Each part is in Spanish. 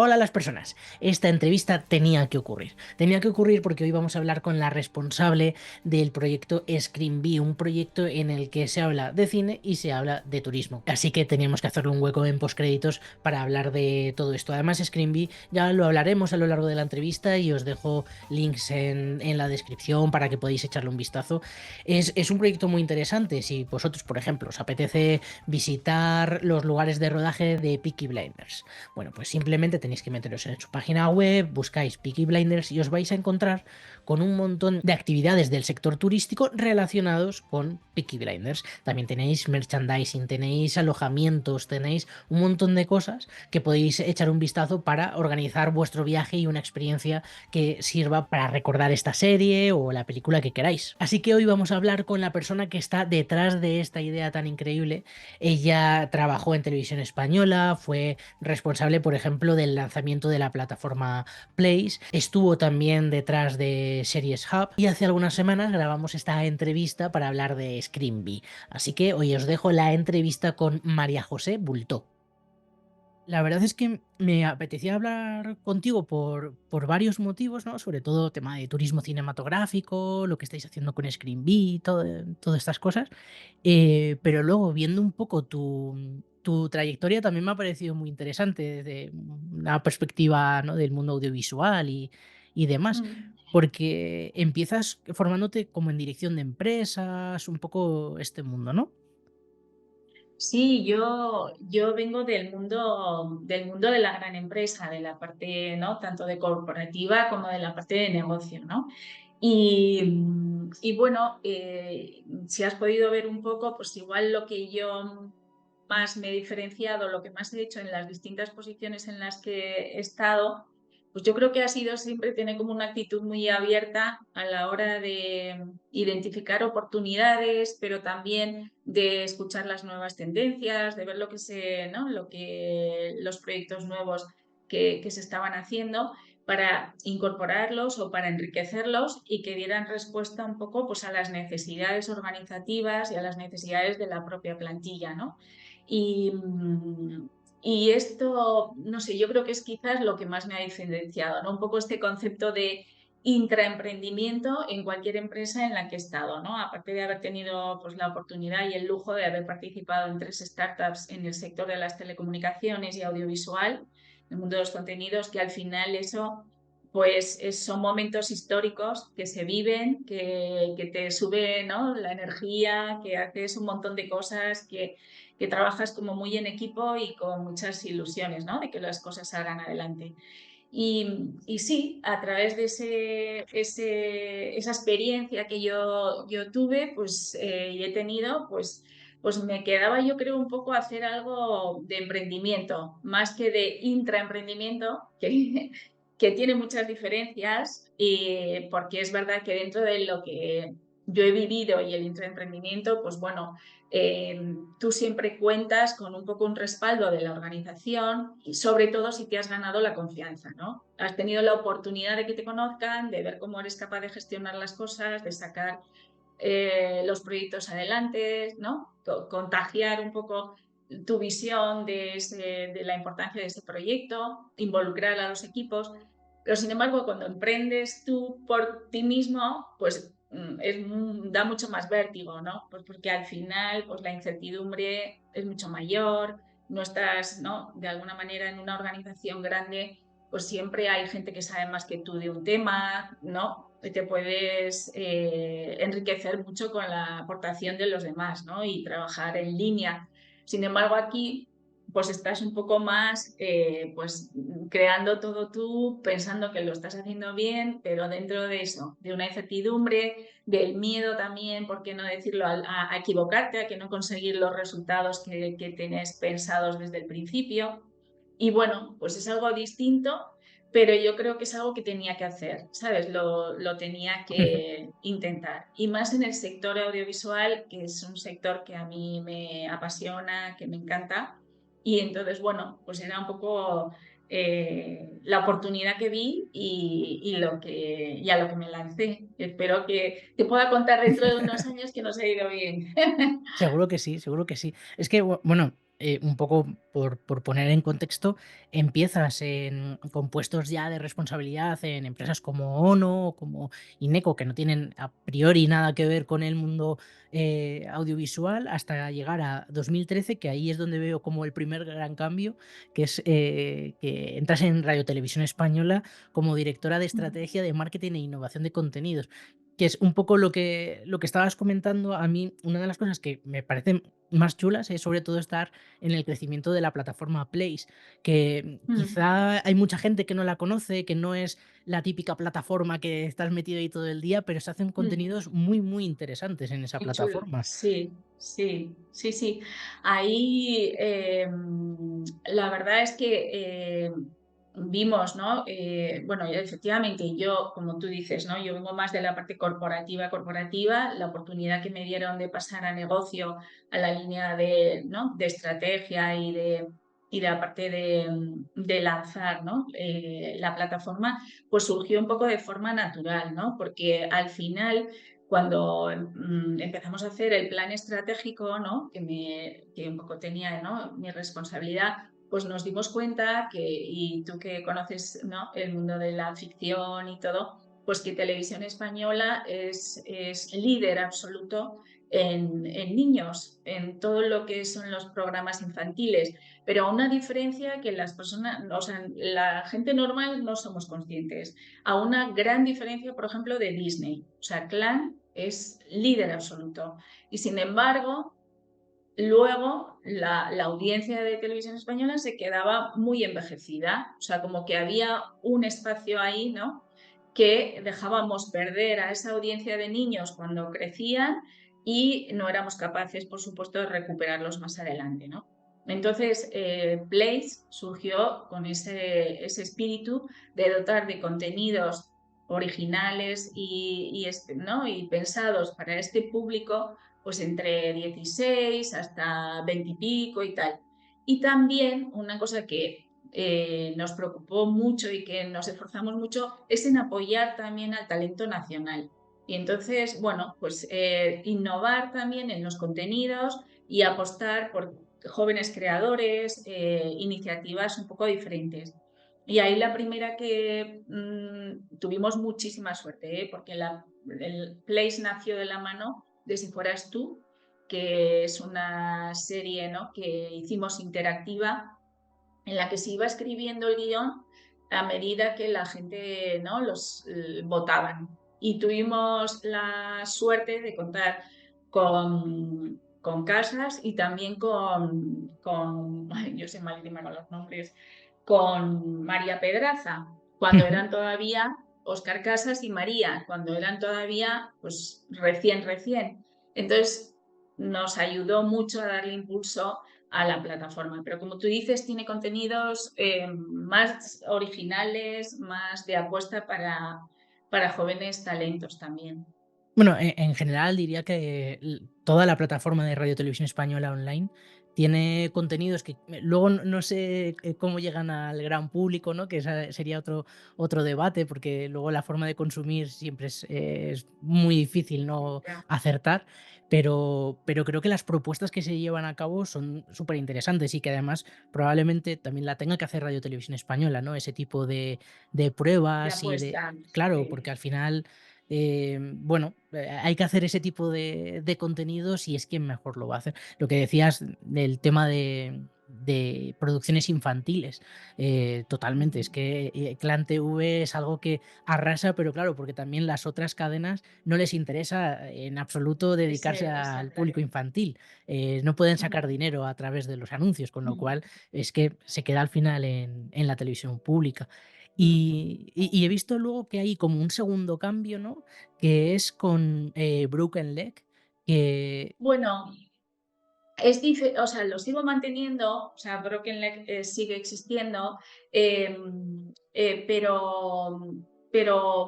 Hola a las personas. Esta entrevista tenía que ocurrir. Tenía que ocurrir porque hoy vamos a hablar con la responsable del proyecto ScreenBee, un proyecto en el que se habla de cine y se habla de turismo. Así que teníamos que hacerle un hueco en postcréditos para hablar de todo esto. Además, ScreenBee ya lo hablaremos a lo largo de la entrevista y os dejo links en la descripción para que podáis echarle un vistazo. Es un proyecto muy interesante. Si vosotros, por ejemplo, os apetece visitar los lugares de rodaje de Peaky Blinders, bueno, pues simplemente tenéis que meteros en su página web, buscáis Peaky Blinders y os vais a encontrar con un montón de actividades del sector turístico relacionados con Peaky Blinders. También tenéis merchandising, tenéis alojamientos, tenéis un montón de cosas que podéis echar un vistazo para organizar vuestro viaje y una experiencia que sirva para recordar esta serie o la película que queráis. Así que hoy vamos a hablar con la persona que está detrás de esta idea tan increíble. Ella trabajó en televisión española, fue responsable, por ejemplo, del lanzamiento de la plataforma Place. Estuvo también detrás de Series Hub y hace algunas semanas grabamos esta entrevista para hablar de ScreenBee. Así que hoy os dejo la entrevista con María José Bultó. La verdad es que me apetecía hablar contigo por varios motivos, ¿no? Sobre todo tema de turismo cinematográfico, lo que estáis haciendo con ScreenBee, todas estas cosas. Pero luego, viendo un poco tu trayectoria, también me ha parecido muy interesante desde una perspectiva, ¿no? Del mundo audiovisual y demás. Mm. Porque empiezas formándote como en dirección de empresas, un poco este mundo, ¿no? Sí, yo vengo del mundo de la gran empresa, de la parte, ¿no? Tanto de corporativa como de la parte de negocio, ¿no? Y bueno, si has podido ver un poco, pues igual lo que yo más me he diferenciado, lo que más he hecho en las distintas posiciones en las que he estado, pues yo creo que ha sido siempre tener como una actitud muy abierta a la hora de identificar oportunidades, pero también de escuchar las nuevas tendencias, de ver ¿no? Los proyectos nuevos que se estaban haciendo para incorporarlos o para enriquecerlos y que dieran respuesta un poco pues, a las necesidades organizativas y a las necesidades de la propia plantilla, ¿no? Y, y esto, no sé, yo creo que es quizás lo que más me ha diferenciado, ¿no? Un poco este concepto de intraemprendimiento en cualquier empresa en la que he estado, ¿no? Aparte de haber tenido pues, la oportunidad y el lujo de haber participado en 3 startups en el sector de las telecomunicaciones y audiovisual, en el mundo de los contenidos, que al final eso pues son momentos históricos que se viven, que te sube, ¿no? La energía, que haces un montón de cosas, que trabajas como muy en equipo y con muchas ilusiones, ¿no? De que las cosas salgan adelante. Y sí, a través de esa experiencia que yo tuve pues, y he tenido, pues me quedaba yo creo un poco hacer algo de emprendimiento, más que de intraemprendimiento, que tiene muchas diferencias, porque es verdad que dentro de lo que yo he vivido y el intraemprendimiento, pues bueno, tú siempre cuentas con un poco un respaldo de la organización y sobre todo si te has ganado la confianza, ¿no? Has tenido la oportunidad de que te conozcan, de ver cómo eres capaz de gestionar las cosas, de sacar los proyectos adelante, ¿no? Contagiar un poco tu visión de la importancia de este proyecto, involucrar a los equipos. Pero sin embargo, cuando emprendes tú por ti mismo, pues da mucho más vértigo, ¿no? Pues porque al final pues la incertidumbre es mucho mayor, no estás, ¿no? De alguna manera en una organización grande, pues siempre hay gente que sabe más que tú de un tema, ¿no? Y te puedes enriquecer mucho con la aportación de los demás, ¿no? Y trabajar en línea. Sin embargo, aquí pues estás un poco más pues creando todo tú, pensando que lo estás haciendo bien, pero dentro de eso, de una incertidumbre, del miedo también, ¿por qué no decirlo?, a equivocarte, a que no conseguir los resultados que tenés pensados desde el principio. Y bueno, pues es algo distinto, pero yo creo que es algo que tenía que hacer, ¿sabes? Lo tenía que intentar. Y más en el sector audiovisual, que es un sector que a mí me apasiona, que me encanta. Y entonces, bueno, pues era un poco la oportunidad que vi y a lo que me lancé. Espero que te pueda contar dentro de unos años que nos ha ido bien. Seguro que sí, seguro que sí. Es que, bueno. un poco por poner en contexto, empiezas con puestos ya de responsabilidad en empresas como ONO o como Ineco, que no tienen a priori nada que ver con el mundo audiovisual, hasta llegar a 2013, que ahí es donde veo como el primer gran cambio, que es que entras en Radio Televisión Española como directora de estrategia de marketing e innovación de contenidos, que es un poco lo que estabas comentando. A mí, una de las cosas que me parecen más chulas es sobre todo estar en el crecimiento de la plataforma Place, que Mm, quizá hay mucha gente que no la conoce, que no es la típica plataforma que estás metido ahí todo el día, pero se hacen mm. contenidos muy, muy interesantes en esa Muy chulo. plataforma. Sí, sí, sí, sí. Ahí la verdad es que vimos, ¿no? Bueno, efectivamente, yo, como tú dices, ¿no? Yo vengo más de la parte corporativa, la oportunidad que me dieron de pasar a negocio, a la línea de, ¿no? De estrategia y de la parte de lanzar, ¿no? La plataforma, pues surgió un poco de forma natural, ¿no? Porque al final cuando empezamos a hacer el plan estratégico, ¿no? Que un poco tenía, ¿no? Mi responsabilidad, pues nos dimos cuenta que, y tú que conoces, ¿no? El mundo de la ficción y todo, pues que Televisión Española es líder absoluto en niños, en todo lo que son los programas infantiles, pero a una diferencia que las personas, o sea, la gente normal no somos conscientes, a una gran diferencia, por ejemplo, de Disney. O sea, Clan es líder absoluto. Y sin embargo, luego la audiencia de Televisión Española se quedaba muy envejecida. O sea, como que había un espacio ahí, ¿no? Que dejábamos perder a esa audiencia de niños cuando crecían y no éramos capaces, por supuesto, de recuperarlos más adelante, ¿no? Entonces, Place surgió con ese espíritu de dotar de contenidos originales ¿no? Y pensados para este público, pues entre 16 hasta 20 y pico y tal. Y también una cosa que nos preocupó mucho y que nos esforzamos mucho es en apoyar también al talento nacional. Y entonces, bueno, pues innovar también en los contenidos y apostar por jóvenes creadores, iniciativas un poco diferentes. Y ahí la primera que tuvimos muchísima suerte, porque el Place nació de la mano de Si Fueras Tú, que es una serie, ¿no? Que hicimos interactiva en la que se iba escribiendo el guión a medida que la gente, ¿no? Los votaban. Y tuvimos la suerte de contar con Casas y también yo soy malísima con los nombres, con María Pedraza, cuando Ujú. eran todavía Óscar Casas y María, cuando eran todavía pues recién. Entonces nos ayudó mucho a darle impulso a la plataforma. Pero como tú dices, tiene contenidos más originales, más de apuesta para jóvenes talentos también. Bueno, en general diría que toda la plataforma de Radio Televisión Española online tiene contenidos que luego no sé cómo llegan al gran público, ¿no? Que esa sería otro debate, porque luego la forma de consumir siempre es muy difícil no Ya. acertar, pero creo que las propuestas que se llevan a cabo son súper interesantes y que además probablemente también la tenga que hacer Radio Televisión Española, ¿no? Ese tipo de De pruebas y de... apuesta. Claro, Sí. porque al final bueno, hay que hacer ese tipo de contenidos y es quien mejor lo va a hacer. Lo que decías del tema de producciones infantiles, totalmente. Es que Clan TV es algo que arrasa, pero claro, porque también las otras cadenas no les interesa en absoluto dedicarse al público Exactamente. infantil. No pueden sacar dinero a través de los anuncios, con lo cual es que se queda al final en la televisión pública. Y he visto luego que hay como un segundo cambio, ¿no? Que es con, Broken Leg, que Bueno, o sea, lo sigo manteniendo, o sea, Broken Leg sigue existiendo, eh, pero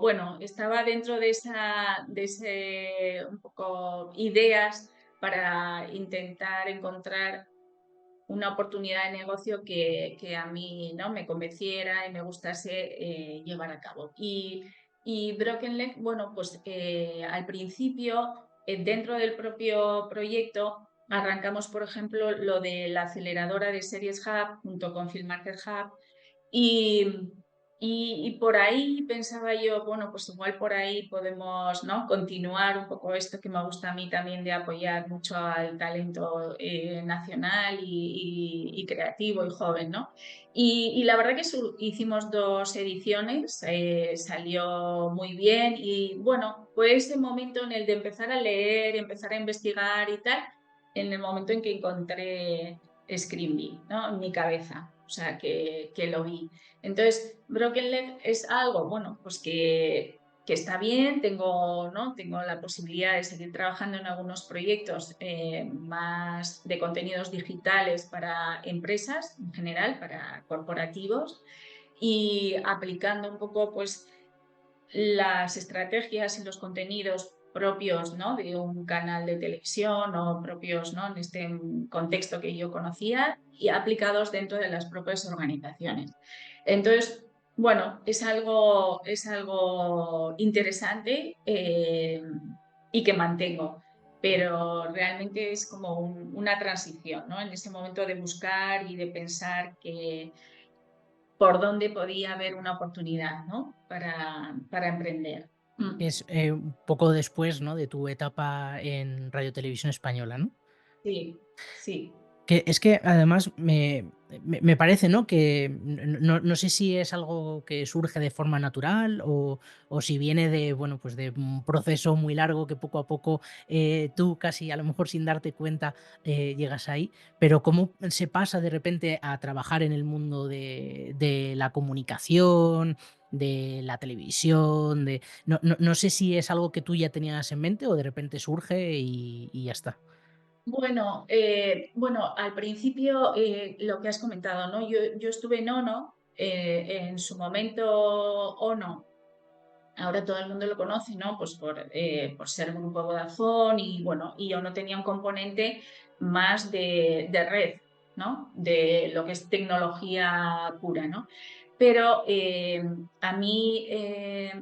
bueno, estaba dentro de ese un poco ideas para intentar encontrar una oportunidad de negocio que a mí, ¿no? Me convenciera y me gustase llevar a cabo. Y Broken Leg, bueno, pues al principio, dentro del propio proyecto, arrancamos, por ejemplo, lo de la aceleradora de Series Hub junto con Film Market Hub y, y por ahí pensaba yo, bueno, pues igual por ahí podemos, ¿no?, continuar un poco esto que me gusta a mí también de apoyar mucho al talento nacional y creativo y joven, ¿no? Y la verdad que hicimos 2 ediciones, salió muy bien y bueno, fue ese momento en el de empezar a leer, empezar a investigar y tal, en el momento en que encontré Scream, ¿no?, en mi cabeza, o sea, que lo vi. Entonces, Broken Leg es algo, bueno, pues que está bien, ¿no?, tengo la posibilidad de seguir trabajando en algunos proyectos más de contenidos digitales para empresas en general, para corporativos, y aplicando un poco pues las estrategias y los contenidos propios, ¿no?, de un canal de televisión o propios, ¿no?, en este contexto que yo conocía y aplicados dentro de las propias organizaciones. Entonces, bueno, es algo interesante y que mantengo, pero realmente es como una transición, ¿no?, en ese momento de buscar y de pensar que por dónde podía haber una oportunidad, ¿no?, para emprender. Es un poco después, ¿no?, de tu etapa en Radio Televisión Española, ¿no? Sí, sí. Que es que además me parece, ¿no?, que no sé si es algo que surge de forma natural o si viene de, bueno, pues de un proceso muy largo que poco a poco, tú casi a lo mejor sin darte cuenta, llegas ahí, pero cómo se pasa de repente a trabajar en el mundo de la comunicación, de la televisión, no sé si es algo que tú ya tenías en mente o de repente surge y ya está. Bueno, al principio lo que has comentado, ¿no? Yo estuve en ONO, en su momento ONO, ahora todo el mundo lo conoce, ¿no? Pues por ser Grupo Vodafone y bueno, y ONO tenía un componente más de red, ¿no?, de lo que es tecnología pura, ¿no? Pero a mí,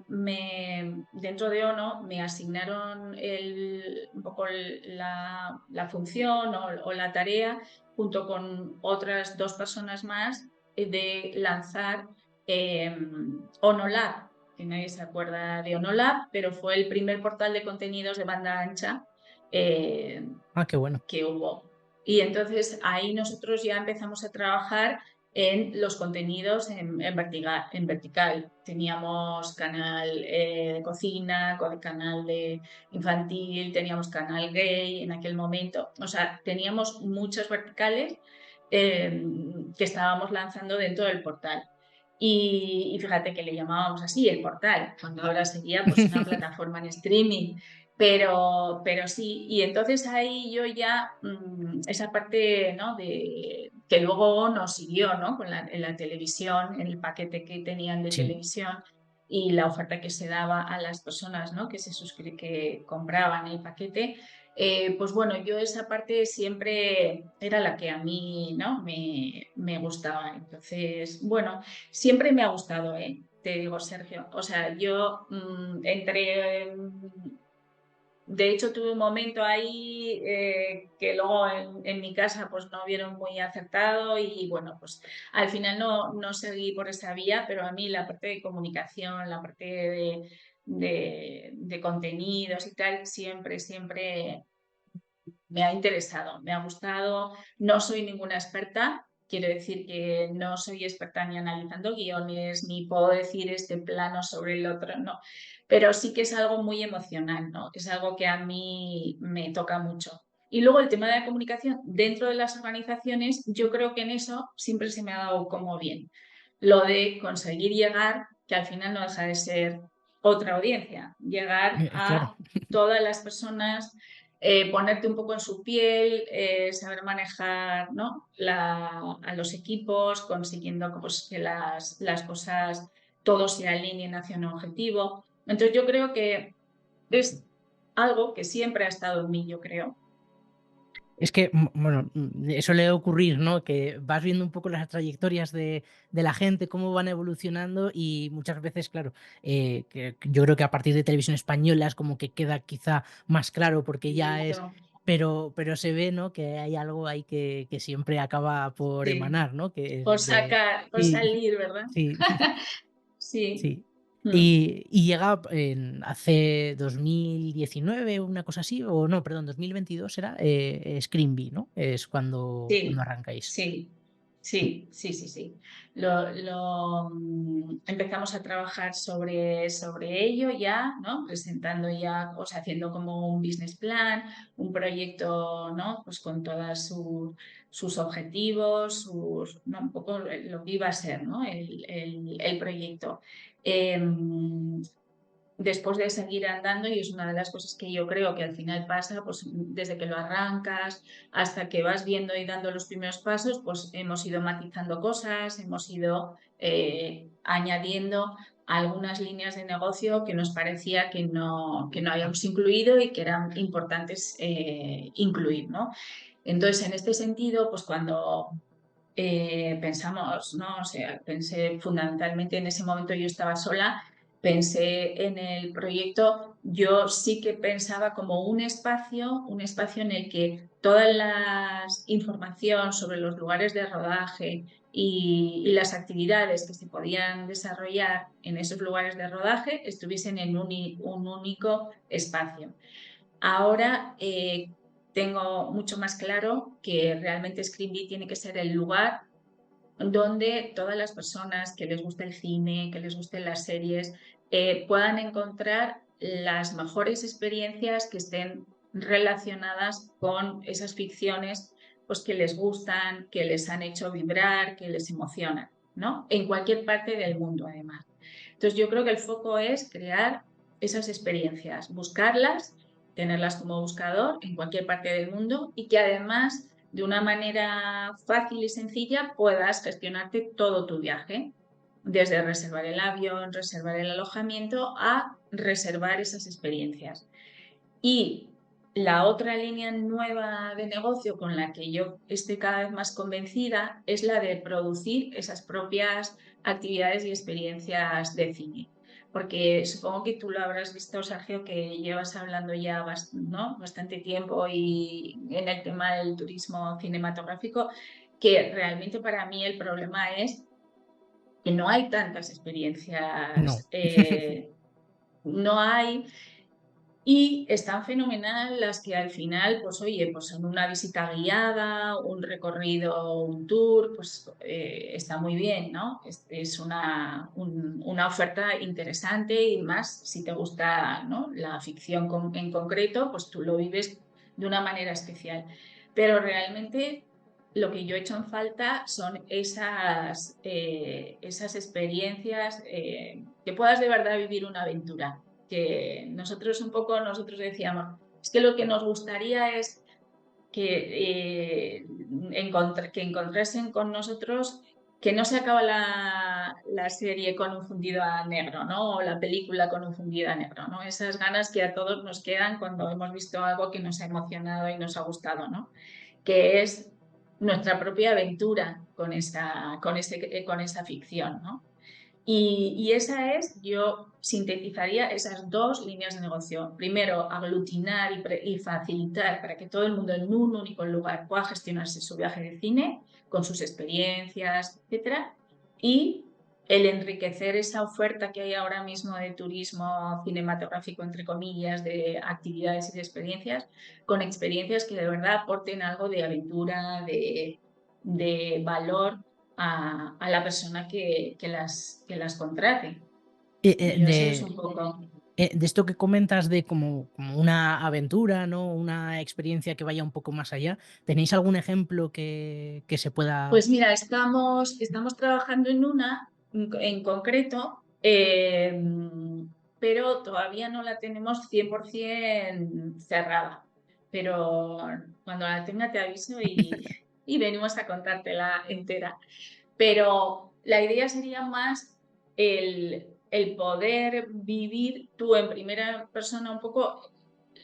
dentro de ONO, me asignaron un poco la función o la tarea, junto con otras 2 personas más, de lanzar ONO Lab, que nadie se acuerda de ONO Lab, pero fue el primer portal de contenidos de banda ancha eh, Ah, qué bueno. que hubo. Y entonces ahí nosotros ya empezamos a trabajar en los contenidos en vertical. Teníamos canal de cocina, canal de infantil, teníamos canal gay en aquel momento. O sea, teníamos muchas verticales que estábamos lanzando dentro del portal. Y fíjate que le llamábamos así, el portal, cuando ahora sería pues una plataforma en streaming. Pero sí, y entonces ahí yo ya, esa parte, ¿no?, de que luego nos siguió, ¿no?, en la televisión, en el paquete que tenían de Sí. televisión y la oferta que se daba a las personas, ¿no?, que compraban el paquete, pues bueno, yo esa parte siempre era la que a mí, ¿no?, me gustaba. Entonces, bueno, siempre me ha gustado, te digo, Sergio. O sea, yo entré de hecho, tuve un momento ahí que luego en mi casa pues no vieron muy acertado y bueno, pues al final no seguí por esa vía, pero a mí la parte de comunicación, la parte de contenidos y tal, siempre me ha interesado, me ha gustado. No soy ninguna experta, quiero decir que no soy experta ni analizando guiones, ni puedo decir este plano sobre el otro, no. Pero sí que es algo muy emocional, ¿no? Es algo que a mí me toca mucho. Y luego el tema de la comunicación dentro de las organizaciones, yo creo que en eso siempre se me ha dado como bien. Lo de conseguir llegar, que al final no deja de ser otra audiencia, llegar Claro. a todas las personas, ponerte un poco en su piel, saber manejar, ¿no?, a los equipos, consiguiendo pues, que las cosas, todos se alineen hacia un objetivo. Entonces yo creo que es algo que siempre ha estado en mí, yo creo. Es que, bueno, eso le debe ocurrir, ¿no? Que vas viendo un poco las trayectorias de la gente, cómo van evolucionando y muchas veces, claro, que yo creo que a partir de Televisión Española es como que queda quizá más claro porque ya es Claro. pero se ve, ¿no? Que hay algo ahí que siempre acaba por Sí, emanar, ¿no? Que por es de sacar, por sí, salir, ¿verdad? sí, Sí. sí. Mm. Y llega hace 2019, una cosa así, o no, perdón, 2022 era, Scream Bee, ¿no? Es cuando Sí, arrancáis. sí, Mm. sí. Empezamos a trabajar sobre ello ya, ¿no? Presentando ya, o sea, haciendo como un business plan, un proyecto, ¿no? Pues con todos sus objetivos, ¿no? Un poco lo que iba a ser, ¿no? El proyecto. Después de seguir andando, y es una de las cosas que yo creo que al final pasa, pues desde que lo arrancas hasta que vas viendo y dando los primeros pasos, pues hemos ido matizando cosas, hemos ido añadiendo algunas líneas de negocio que nos parecía que no habíamos incluido y que eran importantes incluir, ¿no? Entonces, en este sentido, pues cuando pensamos, ¿no? O sea, pensé fundamentalmente en ese momento yo estaba sola, pensé en el proyecto, yo sí que pensaba como un espacio en el que toda la información sobre los lugares de rodaje y las actividades que se podían desarrollar en esos lugares de rodaje estuviesen en un único espacio. Ahora tengo mucho más claro que realmente Screenbee tiene que ser el lugar donde todas las personas que les guste el cine, que les gusten las series, puedan encontrar las mejores experiencias que estén relacionadas con esas ficciones pues, que les gustan, que les han hecho vibrar, que les emocionan, ¿no? En cualquier parte del mundo, además. Entonces, yo creo que el foco es crear esas experiencias, buscarlas, tenerlas como buscador en cualquier parte del mundo y que además de una manera fácil y sencilla puedas gestionarte todo tu viaje, desde reservar el avión, reservar el alojamiento a reservar esas experiencias. Y la otra línea nueva de negocio con la que yo estoy cada vez más convencida es la de producir esas propias actividades y experiencias de cine. Porque supongo que tú lo habrás visto, Sergio, que llevas hablando ya ¿no? bastante tiempo y en el tema del turismo cinematográfico, que realmente para mí el problema es que no hay tantas No. experiencias, no hay y están fenomenal las que al final, pues oye, pues son una visita guiada, un recorrido, un tour, pues está muy bien, ¿no? Es una oferta interesante y más si te gusta, ¿no? La ficción en concreto, pues tú lo vives de una manera especial. Pero realmente lo que yo he hecho en falta son esas experiencias que puedas de verdad vivir una aventura que nosotros decíamos, es que lo que nos gustaría es que encontrasen con nosotros que no se acaba la serie con un fundido a negro, ¿no? O la película con un fundido a negro, ¿no? Esas ganas que a todos nos quedan cuando hemos visto algo que nos ha emocionado y nos ha gustado, ¿no? Que es nuestra propia aventura con esa ficción, ¿no? Y esa es, yo sintetizaría esas dos líneas de negocio. Primero, aglutinar y facilitar para que todo el mundo en un único lugar pueda gestionarse su viaje de cine con sus experiencias, etcétera. Y el enriquecer esa oferta que hay ahora mismo de turismo cinematográfico, entre comillas, de actividades y de experiencias, con experiencias que de verdad aporten algo de aventura, de valor a la persona que las contrate. Eh, eh, Yo eso es de, un poco. de esto que comentas de como una aventura, ¿no? Una experiencia que vaya un poco más allá, ¿tenéis algún ejemplo que se pueda... Pues mira, estamos trabajando en una en concreto, pero todavía no la tenemos 100% cerrada. Pero cuando la tenga te aviso y venimos a contártela entera. Pero la idea sería más el poder vivir tú en primera persona un poco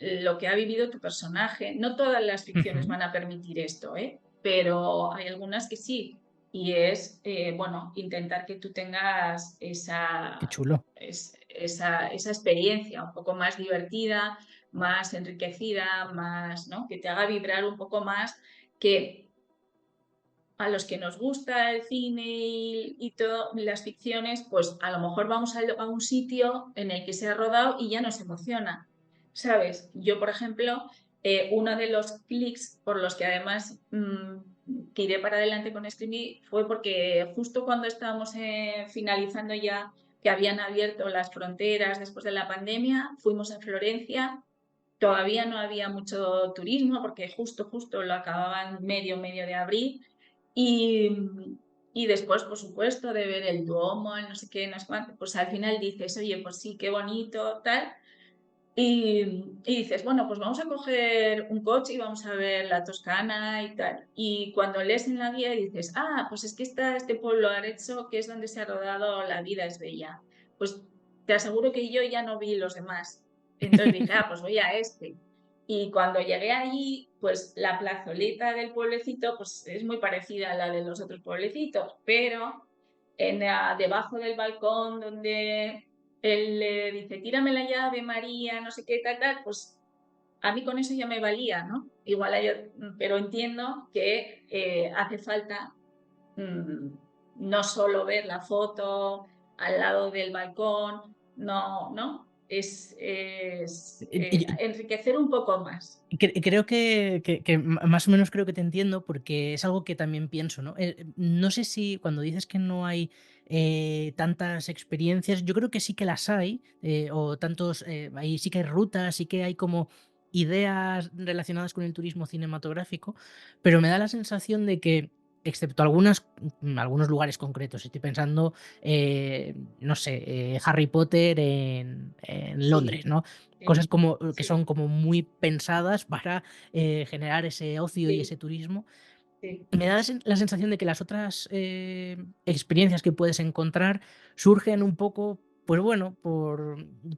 lo que ha vivido tu personaje. No todas las ficciones Ujú. van a permitir esto, ¿eh? Pero hay algunas que sí. Y es, bueno, intentar que tú tengas Qué chulo. esa experiencia un poco más divertida, más enriquecida, más, ¿no? Que te haga vibrar un poco más, que a los que nos gusta el cine y todo, las ficciones, pues a lo mejor vamos a un sitio en el que se ha rodado y ya nos emociona, ¿sabes? Yo, por ejemplo, uno de los clics por los que además tiré para adelante con Streamy fue porque justo cuando estábamos finalizando ya que habían abierto las fronteras después de la pandemia, fuimos a Florencia. Todavía no había mucho turismo porque justo lo acababan medio de abrir y, y después, por supuesto, de ver el Duomo, el no sé qué, no sé cuánto, pues al final dices, oye, pues sí, qué bonito, tal. Y dices, bueno, pues vamos a coger un coche y vamos a ver la Toscana y tal. Y cuando lees en la guía dices, ah, pues es que está este pueblo Arezzo, que es donde se ha rodado La vida es bella. Pues te aseguro que yo ya no vi los demás. Entonces dije, ah, pues voy a este. Y cuando llegué allí, pues la plazoleta del pueblecito pues es muy parecida a la de los otros pueblecitos, pero debajo del balcón donde él le dice, tírame la llave, María, no sé qué, tal, pues a mí con eso ya me valía, ¿no? Igual pero entiendo que hace falta mm, no solo ver la foto al lado del balcón, no, ¿no? Es enriquecer un poco más. Creo que más o menos creo que te entiendo porque es algo que también pienso, ¿no? No sé si cuando dices que no hay tantas experiencias, yo creo que sí que las hay, o tantos, ahí sí que hay rutas, sí que hay como ideas relacionadas con el turismo cinematográfico, pero me da la sensación de que, excepto algunos lugares concretos, estoy pensando, no sé, Harry Potter en Londres, Sí, ¿no? Cosas sí, como que sí, son como muy pensadas para, generar ese ocio y ese sí, turismo. sí. Me da la sensación de que las otras, experiencias que puedes encontrar surgen un poco, pues bueno,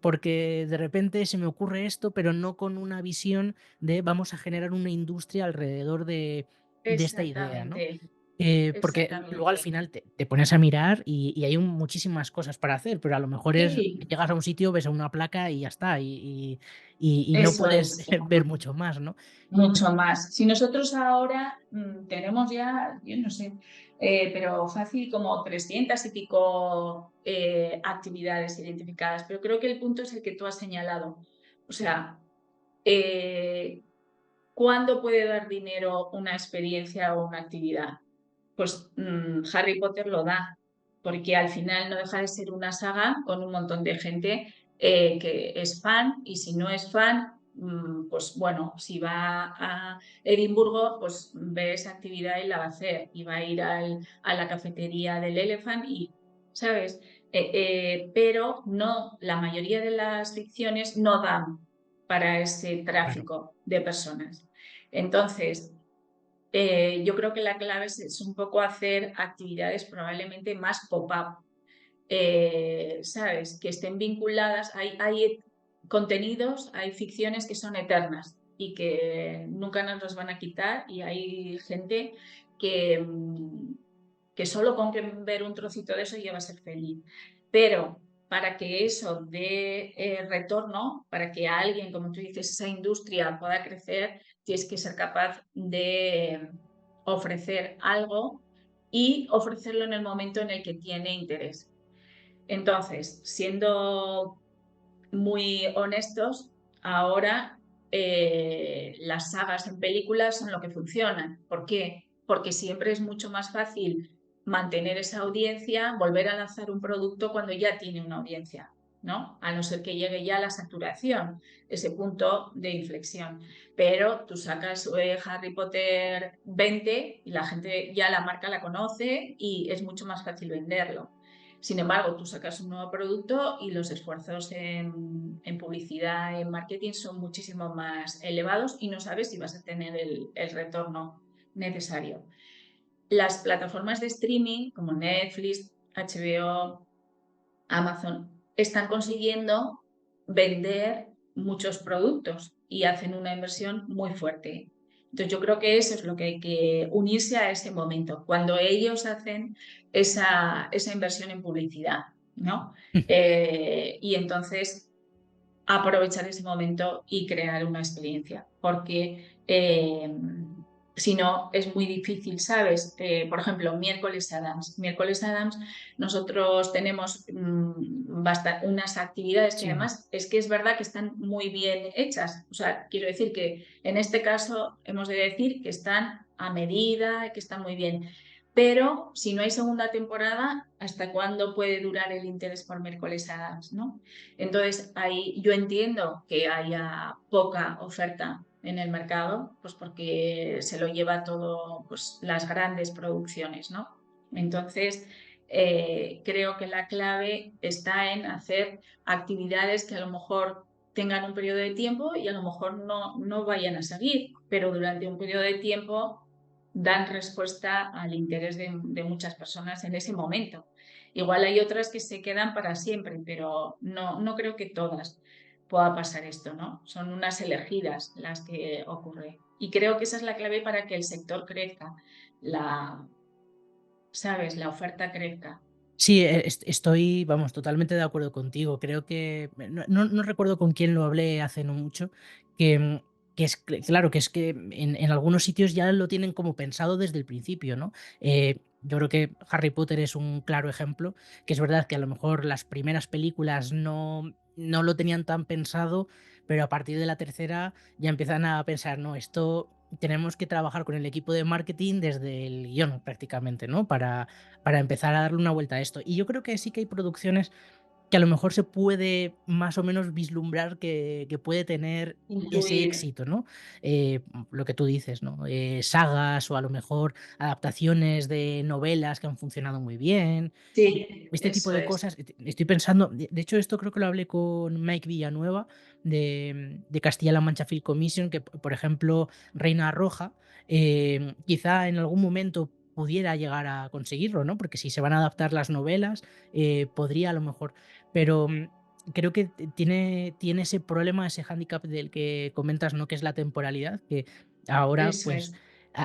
porque de repente se me ocurre esto, pero no con una visión de vamos a generar una industria alrededor de esta idea, ¿no? Exactamente, Porque luego al exactamente. final te pones a mirar y hay muchísimas cosas para hacer, pero a lo mejor Sí, llegas a un sitio, ves a una placa y ya está, y no eso puedes es. ver mucho más, ¿no? Mucho más. Si nosotros ahora tenemos ya, yo no sé, pero fácil como 300 y pico actividades identificadas, pero creo que el punto es el que tú has señalado. O sea, eh, ¿cuándo puede dar dinero una experiencia o una actividad? Pues Harry Potter lo da, porque al final no deja de ser una saga con un montón de gente que es fan y si no es fan, pues bueno, si va a Edimburgo, pues ve esa actividad y la va a hacer y va a ir a la cafetería del Elephant y, ¿sabes? Pero no, la mayoría de las ficciones no dan para ese Claro, tráfico de personas. Entonces, yo creo que la clave es un poco hacer actividades probablemente más pop-up, ¿sabes? Que estén vinculadas. Hay contenidos, hay ficciones que son eternas y que nunca nos los van a quitar y hay gente que, que solo con que ver un trocito de eso ya va a ser feliz. Pero para que eso dé retorno, para que alguien, como tú dices, esa industria pueda crecer, tienes que ser capaz de ofrecer algo y ofrecerlo en el momento en el que tiene interés. Entonces, siendo muy honestos, ahora las sagas en películas son lo que funcionan. ¿Por qué? Porque siempre es mucho más fácil mantener esa audiencia, volver a lanzar un producto cuando ya tiene una audiencia, ¿no? A no ser que llegue ya a la saturación, ese punto de inflexión. Pero tú sacas Harry Potter 20 y la gente ya la marca la conoce y es mucho más fácil venderlo. Sin embargo, tú sacas un nuevo producto y los esfuerzos en publicidad, en marketing son muchísimo más elevados y no sabes si vas a tener el retorno necesario. Las plataformas de streaming como Netflix, HBO, Amazon están consiguiendo vender muchos productos y hacen una inversión muy fuerte. Entonces yo creo que eso es lo que hay que unirse a ese momento, cuando ellos hacen esa inversión en publicidad. ¿no? Y entonces aprovechar ese momento y crear una experiencia, porque si no es muy difícil, ¿sabes? Por ejemplo, Miércoles Adams. Miércoles Adams, nosotros tenemos unas actividades que Sí. además es que es verdad que están muy bien hechas. O sea, quiero decir que en este caso hemos de decir que están a medida, que están muy bien. Pero si no hay segunda temporada, ¿hasta cuándo puede durar el interés por Miércoles Adams, ¿no? Entonces, ahí yo entiendo que haya poca oferta en el mercado, pues porque se lo lleva todo, pues las grandes producciones, ¿no? Entonces, creo que la clave está en hacer actividades que a lo mejor tengan un periodo de tiempo y a lo mejor no vayan a seguir, pero durante un periodo de tiempo dan respuesta al interés de muchas personas en ese momento. Igual hay otras que se quedan para siempre, pero no creo que todas pueda pasar esto, ¿no? Son unas elegidas las que ocurre. Y creo que esa es la clave para que el sector crezca, la, ¿sabes? La oferta crezca. Sí, estoy, vamos, totalmente de acuerdo contigo. Creo que, no recuerdo con quién lo hablé hace no mucho, que, que es claro, que es que en algunos sitios ya lo tienen como pensado desde el principio, ¿no? Yo creo que Harry Potter es un claro ejemplo, que es verdad que a lo mejor las primeras películas no lo tenían tan pensado, pero a partir de la tercera ya empiezan a pensar, no, esto tenemos que trabajar con el equipo de marketing desde el guión prácticamente, ¿no? Para empezar a darle una vuelta a esto. Y yo creo que sí que hay producciones que a lo mejor se puede más o menos vislumbrar que puede tener ese Incluir. éxito, ¿no? Lo que tú dices, ¿no? Sagas o a lo mejor adaptaciones de novelas que han funcionado muy bien. Sí, Este tipo eso de es. cosas, estoy pensando, de hecho esto creo que lo hablé con Mike Villanueva de Castilla-La Mancha Film Commission, que por ejemplo Reina Roja, quizá en algún momento pudiera llegar a conseguirlo, ¿no? Porque si se van a adaptar las novelas, podría a lo mejor, pero creo que tiene ese problema, ese hándicap del que comentas, ¿no? Que es la temporalidad, que ahora Eso pues es.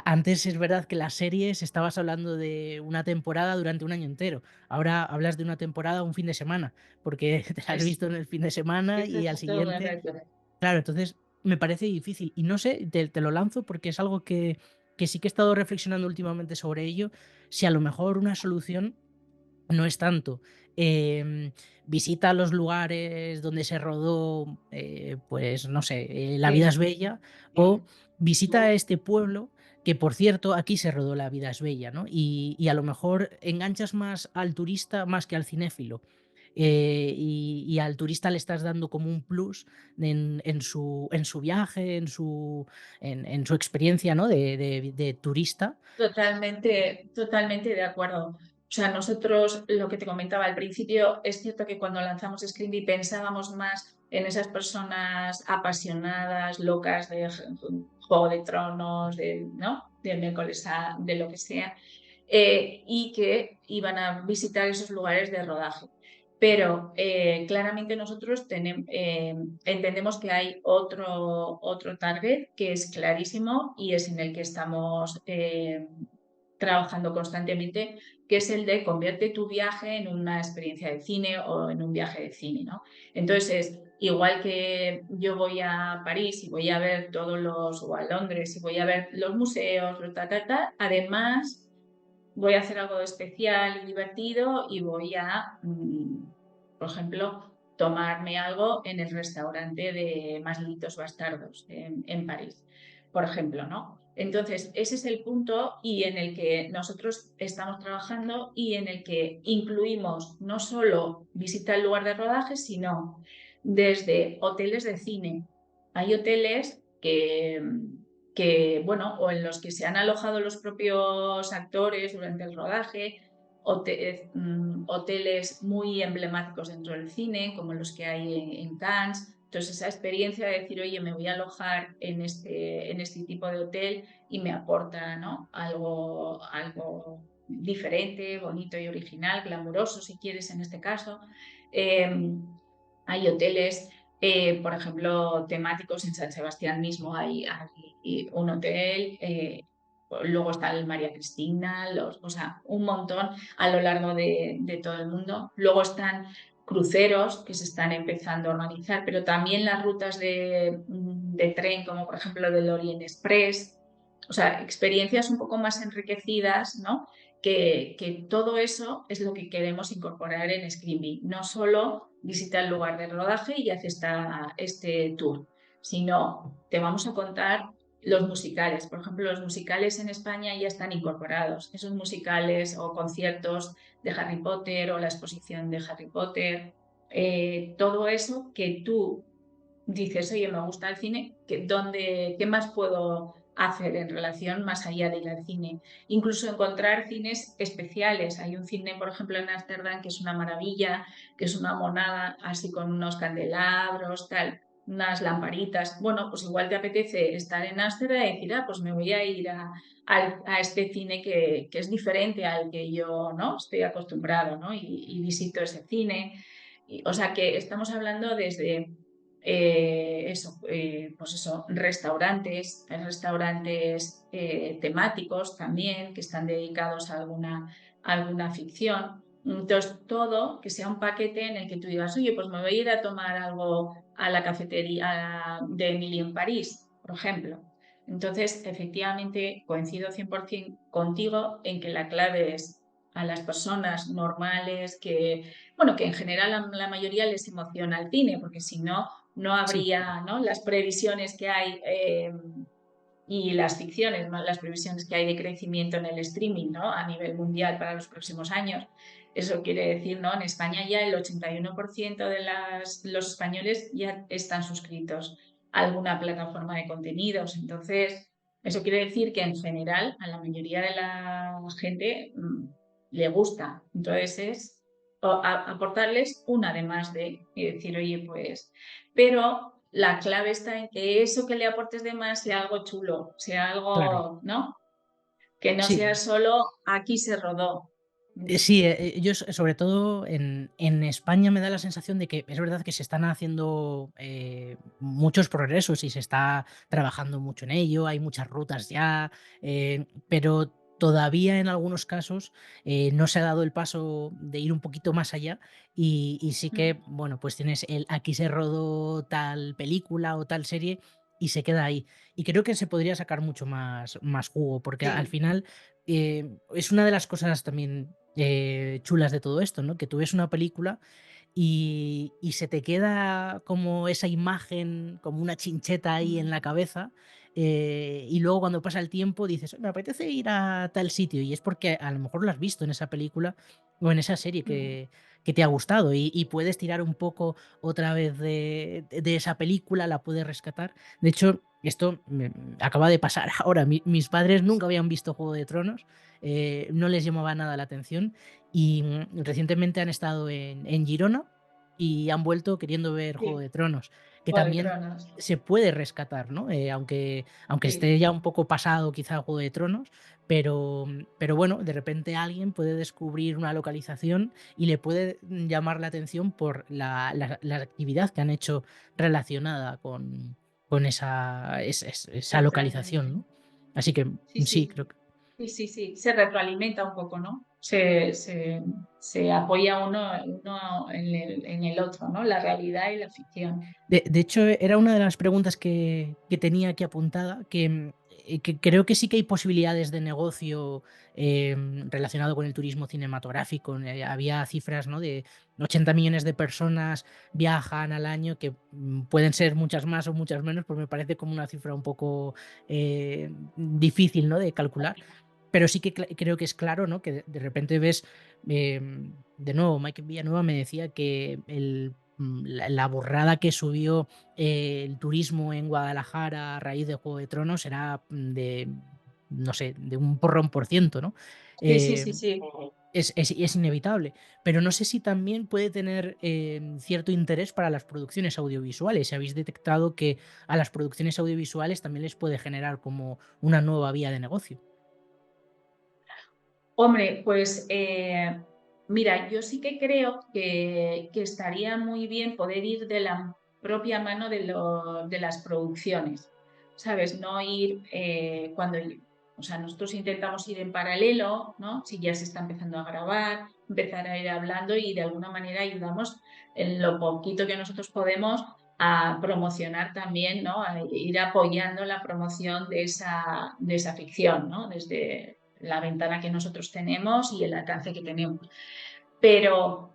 antes es verdad que las series estabas hablando de una temporada durante un año entero. Ahora hablas de una temporada un fin de semana, porque te la has Es, visto en el fin de semana esto y es al todo siguiente. correcto. Claro, entonces me parece difícil. Y no sé, te lo lanzo porque es algo que sí que he estado reflexionando últimamente sobre ello. Si a lo mejor una solución no es tanto em, visita los lugares donde se rodó, pues no sé, La vida es Sí, bella, o visita este pueblo que, por cierto, aquí se rodó La vida es bella, ¿no? Y a lo mejor enganchas más al turista más que al cinéfilo. Y al turista le estás dando como un plus en su viaje, en su experiencia, ¿no? De turista. totalmente, totalmente de acuerdo. O sea, nosotros, lo que te comentaba al principio, es cierto que cuando lanzamos Screamby pensábamos más en esas personas apasionadas, locas de Juego de Tronos, ¿no? De miércoles de lo que sea, y que iban a visitar esos lugares de rodaje. Pero claramente nosotros entendemos que hay otro target que es clarísimo y es en el que estamos trabajando constantemente, que es el de convierte tu viaje en una experiencia de cine o en un viaje de cine, ¿no? Entonces, igual que yo voy a París y voy a ver o a Londres y voy a ver los museos, además voy a hacer algo especial y divertido y voy a, por ejemplo, tomarme algo en el restaurante de Maslitos Bastardos en París, por ejemplo, ¿no? Entonces, ese es el punto y en el que nosotros estamos trabajando y en el que incluimos no solo visita al lugar de rodaje, sino desde hoteles de cine. Hay hoteles que, bueno, o en los que se han alojado los propios actores durante el rodaje, hoteles muy emblemáticos dentro del cine, como los que hay en Cannes. Entonces, esa experiencia de decir, oye, me voy a alojar en este tipo de hotel y me aporta, ¿no? Algo diferente, bonito y original, glamuroso, si quieres, en este caso. Hay hoteles por ejemplo, temáticos en San Sebastián mismo hay un hotel luego está el María Cristina, o sea, un montón a lo largo de todo el mundo. Luego están cruceros que se están empezando a organizar, pero también las rutas de tren, como por ejemplo del Orient Express, o sea, experiencias un poco más enriquecidas, ¿no? Que todo eso es lo que queremos incorporar en Screenbee. No solo visita el lugar de rodaje y hace este tour, sino te vamos a contar los musicales. Por ejemplo, los musicales en España ya están incorporados. Esos musicales o conciertos de Harry Potter o la exposición de Harry Potter, todo eso que tú dices, oye, me gusta el cine, ¿qué más puedo hacer en relación más allá de ir al cine? Incluso encontrar cines especiales. Hay un cine, por ejemplo, en Ámsterdam que es una maravilla, que es una monada así con unos candelabros, tal, unas lamparitas. Bueno, pues igual te apetece estar en Ámsterdam y decir, pues me voy a ir a este cine que es diferente al que yo, ¿no?, estoy acostumbrado, ¿no? Y visito ese cine. O sea que estamos hablando desde pues eso, restaurantes temáticos también que están dedicados a alguna ficción. Entonces, todo que sea un paquete en el que tú digas, oye, pues me voy a ir a tomar algo a la cafetería de Emily en París, por ejemplo. Entonces, efectivamente, coincido 100% contigo en que la clave es a las personas normales bueno, que en general la mayoría les emociona el cine, porque si no, no Sí, habría, ¿no?, las previsiones que hay y las ficciones, ¿no?, las previsiones que hay de crecimiento en el streaming, ¿no?, a nivel mundial para los próximos años. Eso quiere decir, ¿no?, en España ya el 81% de los españoles ya están suscritos a alguna plataforma de contenidos. Entonces, eso quiere decir que en general a la mayoría de la gente le gusta. Entonces es aportarles una además de y decir, oye, pues, pero la clave está en que eso que le aportes de más sea algo chulo, sea claro. algo, ¿no? Que no sea Sí, solo aquí se rodó. sí, yo sobre todo en España me da la sensación de que es verdad que se están haciendo muchos progresos y se está trabajando mucho en ello, hay muchas rutas ya, pero todavía en algunos casos no se ha dado el paso de ir un poquito más allá y sí que, bueno, pues tienes el aquí se rodó tal película o tal serie y se queda ahí. Y creo que se podría sacar mucho más jugo, porque al Sí. final es una de las cosas también chulas de todo esto, ¿no? Que tú ves una película y se te queda como esa imagen, como una chincheta ahí en la cabeza, y luego cuando pasa el tiempo dices: "Me apetece ir a tal sitio", y es porque a lo mejor lo has visto en esa película o en esa serie que te ha gustado y puedes tirar un poco otra vez de esa película, la puedes rescatar. De hecho, esto me acaba de pasar ahora. Mis padres nunca habían visto Juego de Tronos, no les llamaba nada la atención y recientemente han estado en Girona y han vuelto queriendo ver Juego Sí, de Tronos, que Juego de también Tronos. se puede rescatar, ¿no? Aunque Sí, esté ya un poco pasado quizá Juego de Tronos, pero bueno, de repente alguien puede descubrir una localización y le puede llamar la atención por la actividad que han hecho relacionada con esa localización, exactamente. ¿no? Así que Sí, sí, sí. creo que Sí, sí, sí, se retroalimenta un poco, ¿no? Se apoya uno en el otro, ¿no? La realidad y la ficción. de hecho, era una de las preguntas que tenía aquí apuntada, que creo que sí que hay posibilidades de negocio, relacionado con el turismo cinematográfico. Había cifras, ¿no?, de 80 millones de personas viajan al año, que, pueden ser muchas más o muchas menos, pues me parece como una cifra un poco, difícil, ¿no?, de calcular. Pero sí que creo que es claro, ¿no?, que de repente ves, de nuevo, Mike Villanueva me decía que la burrada que subió el turismo en Guadalajara a raíz de Juego de Tronos era de, no sé, de un porrón por ciento, ¿no? Sí, sí, Eh, sí, sí. es inevitable, pero no sé si también puede tener cierto interés para las producciones audiovisuales. Si habéis detectado que a las producciones audiovisuales también les puede generar como una nueva vía de negocio. Hombre, pues mira, yo sí que creo que estaría muy bien poder ir de la propia mano de las producciones, ¿sabes? No ir O sea, nosotros intentamos ir en paralelo, ¿no? Si ya se está empezando a grabar, empezar a ir hablando y de alguna manera ayudamos en lo poquito que nosotros podemos a promocionar también, ¿no? A ir apoyando la promoción de esa ficción, ¿no? Desde la ventana que nosotros tenemos y el alcance que tenemos. Pero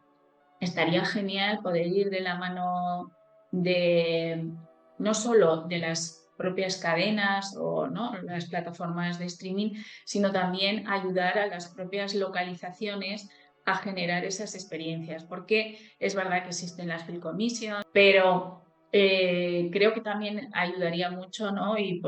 estaría genial poder ir de la mano de no solo de las propias cadenas o ¿no? las plataformas de streaming, sino también ayudar a las propias localizaciones a generar esas experiencias, porque es verdad que existen las Film Commission, pero creo que también ayudaría mucho, ¿no? Y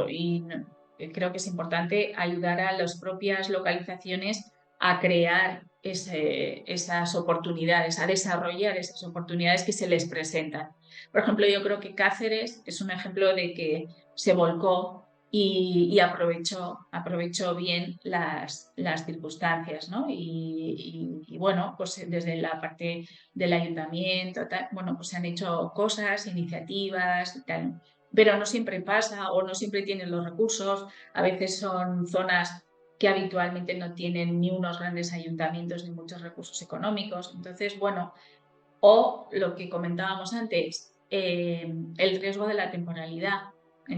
creo que es importante ayudar a las propias localizaciones a crear esas oportunidades, a desarrollar esas oportunidades que se les presentan. Por ejemplo, yo creo que Cáceres es un ejemplo de que se volcó y aprovechó bien las circunstancias, ¿no? Y bueno, pues desde la parte del ayuntamiento, tal, bueno, pues se han hecho cosas, iniciativas y tal, pero no siempre pasa o no siempre tienen los recursos, a veces son zonas que habitualmente no tienen ni unos grandes ayuntamientos ni muchos recursos económicos. Entonces, bueno, o lo que comentábamos antes, el riesgo de la temporalidad.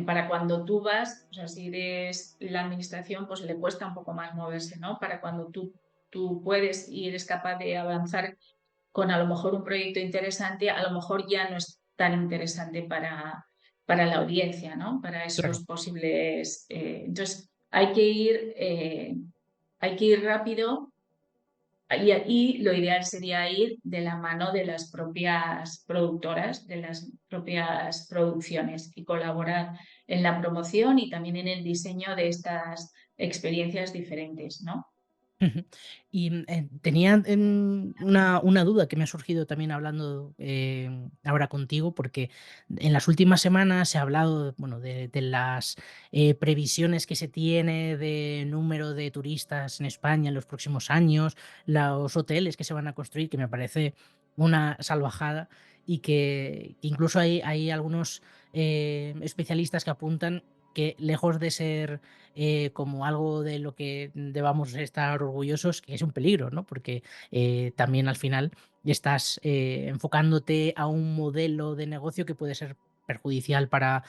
Para cuando tú vas, o sea, si eres la administración, pues le cuesta un poco más moverse, ¿no? Para cuando tú puedes y eres capaz de avanzar con a lo mejor un proyecto interesante, a lo mejor ya no es tan interesante para la audiencia, ¿no? Para Claro. esos posibles. Entonces, hay que ir rápido y lo ideal sería ir de la mano de las propias productoras, de las propias producciones y colaborar en la promoción y también en el diseño de estas experiencias diferentes, ¿no? Ujú. Y tenía una duda que me ha surgido también hablando ahora contigo, porque en las últimas semanas se ha hablado, bueno, de las previsiones que se tiene de número de turistas en España en los próximos años, los hoteles que se van a construir, que me parece una salvajada y que incluso hay algunos especialistas que apuntan que lejos de ser como algo de lo que debamos estar orgullosos, que es un peligro, ¿no? Porque también al final estás enfocándote a un modelo de negocio que puede ser perjudicial para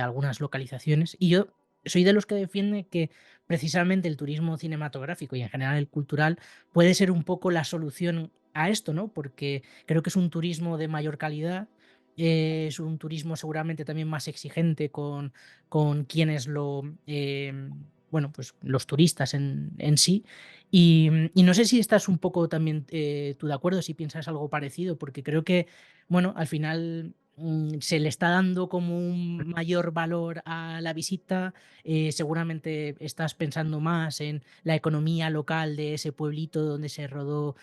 algunas localizaciones. Y yo soy de los que defiende que precisamente el turismo cinematográfico y en general el cultural puede ser un poco la solución a esto, ¿no? Porque creo que es un turismo de mayor calidad, es un turismo seguramente también más exigente con quienes bueno, pues los turistas en sí. Y no sé si estás un poco también tú de acuerdo, si piensas algo parecido, porque creo que, bueno, al final se le está dando como un mayor valor a la visita. Seguramente estás pensando más en la economía local de ese pueblito donde se rodó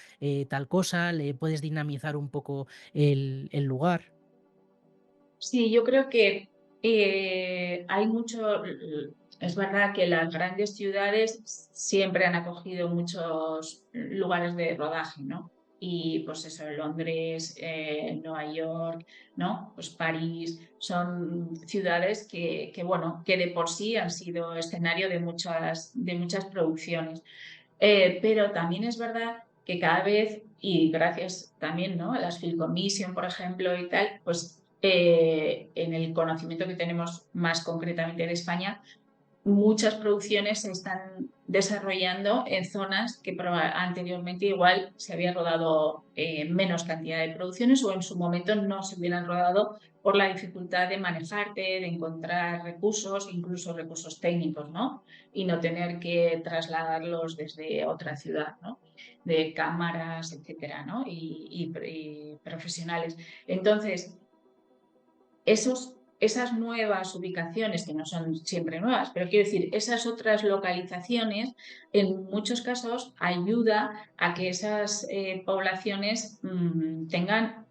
tal cosa, le puedes dinamizar un poco el lugar. Sí, yo creo que hay mucho, es verdad que las grandes ciudades siempre han acogido muchos lugares de rodaje, ¿no? Y pues eso, Londres, Nueva York, ¿no? Pues París, son ciudades bueno, que de por sí han sido escenario de muchas producciones. Pero también es verdad que cada vez, y gracias también, ¿no? a las Film Commission, por ejemplo, y tal, pues en el conocimiento que tenemos más concretamente de España, muchas producciones se están desarrollando en zonas que anteriormente igual se había rodado menos cantidad de producciones o en su momento no se hubieran rodado por la dificultad de manejarte, de encontrar recursos, incluso recursos técnicos, ¿no? Y no tener que trasladarlos desde otra ciudad, ¿no? De cámaras, etcétera, ¿no? Y profesionales. Entonces, esas nuevas ubicaciones, que no son siempre nuevas, pero quiero decir, esas otras localizaciones, en muchos casos ayuda a que esas poblaciones tengan